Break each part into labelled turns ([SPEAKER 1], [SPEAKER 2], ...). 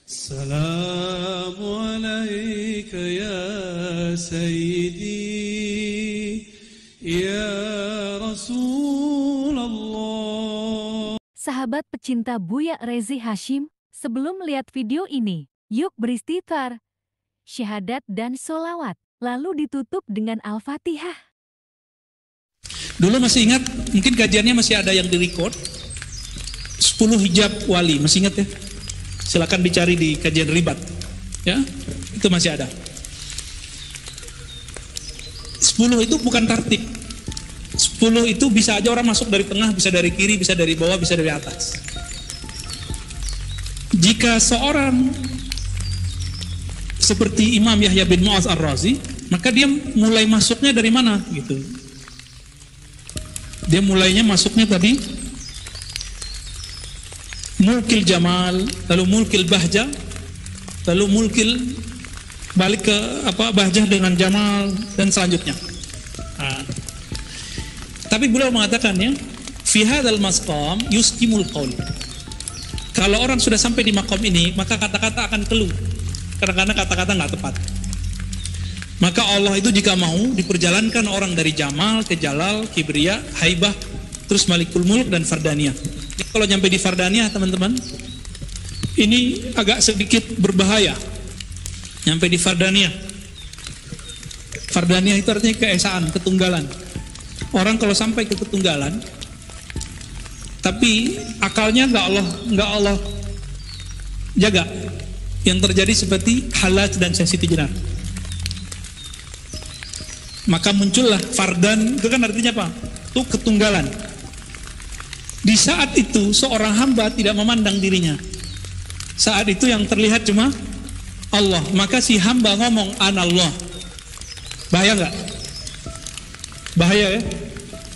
[SPEAKER 1] السلام عليك يا سيدي يا رسول الله.
[SPEAKER 2] Sahabat pecinta Buya Rezi Hashim, sebelum melihat video ini, yuk beristighfar, syahadat dan sholawat, lalu ditutup dengan Al-Fatihah.
[SPEAKER 3] Dulu masih ingat, mungkin kajiannya masih ada yang direcord, 10 hijab wali, masih ingat ya? Silakan dicari di kajian ribat, ya, itu masih ada. 10 itu bukan tartib. 10 itu bisa aja orang masuk dari tengah, bisa dari kiri, bisa dari bawah, bisa dari atas. Jika seorang seperti Imam Yahya bin Mu'adz Ar-Razi, maka dia mulai masuknya dari mana gitu. Dia mulainya masuknya tadi mulkil jamal, lalu mulkil bahjah, lalu mulkil balik ke bahjah dengan jamal dan selanjutnya. Tapi beliau mengatakannya, fi hadzal maqam yuskimul qaul. Kalau orang sudah sampai di makom ini, maka kata-kata akan keluh. Karena kata-kata nggak tepat. Maka Allah itu jika mau diperjalankan orang dari jamal ke jalal, kibriya, haibah, terus malikul mulk dan fardaniyah. Jadi kalau nyampe di fardaniyah teman-teman, ini agak sedikit berbahaya. Nyampe di fardaniyah. Fardaniyah itu artinya keesaan, ketunggalan. Orang kalau sampai ke ketunggalan, tapi akalnya nggak Allah jaga, yang terjadi seperti Halaj dan Syekh Siti Jenar. Maka muncullah fardan, itu kan artinya apa? Itu ketunggalan. Di saat itu seorang hamba tidak memandang dirinya. Saat itu yang terlihat cuma Allah. Maka si hamba ngomong anallah. Bahaya nggak? Bahaya ya?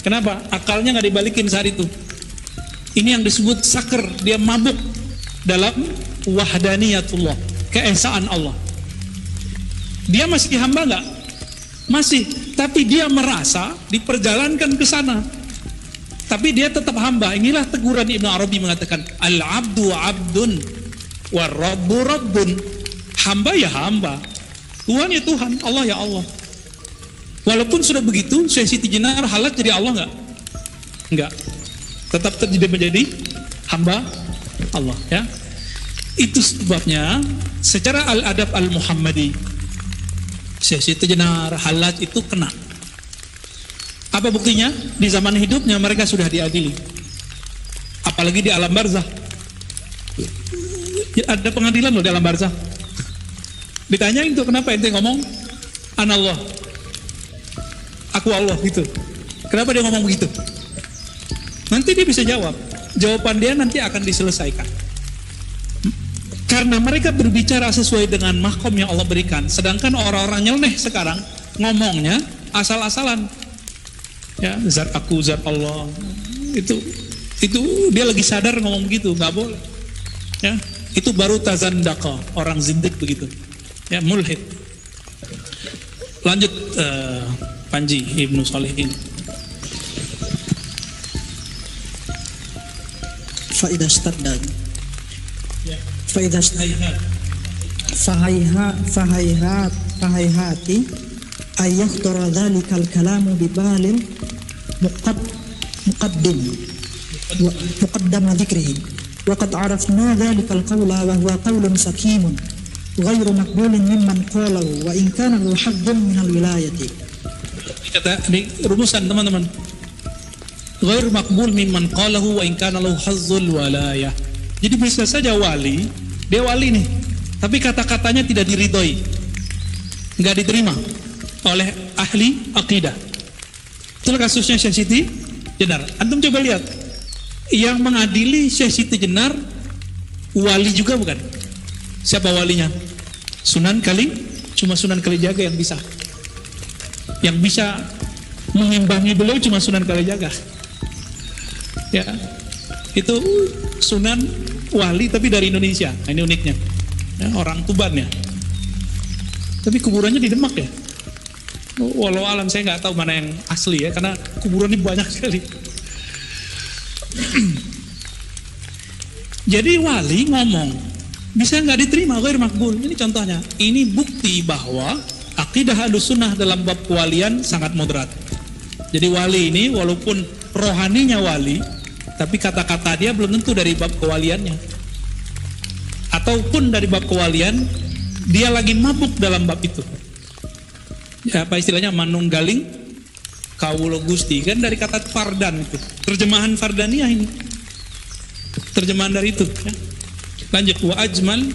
[SPEAKER 3] Kenapa? Akalnya nggak dibalikin saat itu. Ini yang disebut sakr. Dia mabuk dalam wahdaniyatullah, keesaan Allah. Dia masih hamba nggak? Masih. Tapi dia merasa diperjalankan ke sana. Tapi dia tetap hamba. Inilah teguran Ibnu Arabi mengatakan, al-abdu abdun war-rabbu rabbun. Hamba ya hamba, Tuhan ya Tuhan, Allah ya Allah. Walaupun sudah begitu, Syekh Siti Jenar Halaj jadi Allah enggak? Enggak. Tetap tidak menjadi hamba Allah ya. Itu sebabnya secara al-adab al-Muhammadi, Syekh Siti Jenar Halaj itu kena. Apa buktinya? Di zaman hidupnya mereka sudah diadili. Apalagi di alam barzah. Ada pengadilan loh di alam barzah. Ditanyain tuh, kenapa ente ngomong anallah, aku Allah gitu. Kenapa dia ngomong begitu? Nanti dia bisa jawab. Jawaban dia nanti akan diselesaikan. Karena mereka berbicara sesuai dengan mahkom yang Allah berikan. Sedangkan orang-orang nyeleneh sekarang ngomongnya asal-asalan. Ya, zat aku, zat Allah. Itu dia lagi sadar ngomong begitu, nggak boleh. Ya, itu baru tazandaka, orang zindik begitu. Ya, mulhid. Lanjut Panji Ibnu Shalihin.
[SPEAKER 4] Faidah staddan.
[SPEAKER 3] Ya.
[SPEAKER 4] Faidah fahayhati ayyakhtura dhalikal kalamu bibalin muqaddama dhikrihi wa qad arafna dhalikal qawla wa huwa qawlun sakimun ghairu maqbulin mimman qalahu wa in kana lahu haddun minal wilayati.
[SPEAKER 3] Kata ini rumusan teman-teman. Ghairu maqbul mimman qalahu wa in kana lahu hazzul walayah. Jadi bisa saja wali, dia wali nih, tapi kata-katanya tidak diridhoi, nggak diterima oleh ahli akidah. Itulah kasusnya Syekh Siti Jenar. Antum coba lihat, yang mengadili Syekh Siti Jenar wali juga bukan? Siapa walinya? Sunan cuma Sunan Kalijaga yang bisa. Yang bisa mengimbangi beliau cuma Sunan Kalijaga. Ya, itu Sunan wali tapi dari Indonesia. Nah, ini uniknya. Ya, orang Tuban ya. Tapi kuburannya di Demak ya. Walau alam saya nggak tahu mana yang asli ya, karena kuburan ini banyak sekali. Jadi wali ngomong, bisa nggak diterima, ghair makbul. Ini contohnya. Ini bukti bahwa akidah Ahlussunnah dalam bab kewalian sangat moderat. Jadi wali ini walaupun rohaninya wali, tapi kata-kata dia belum tentu dari bab kewaliannya. Ataupun dari bab kewalian, dia lagi mabuk dalam bab itu. Ya, apa istilahnya, manunggaling kawula Gusti, kan dari kata fardan itu. Terjemahan fardaniyah ini. Terjemahan dari itu, ya. Lanjut, wa ajmal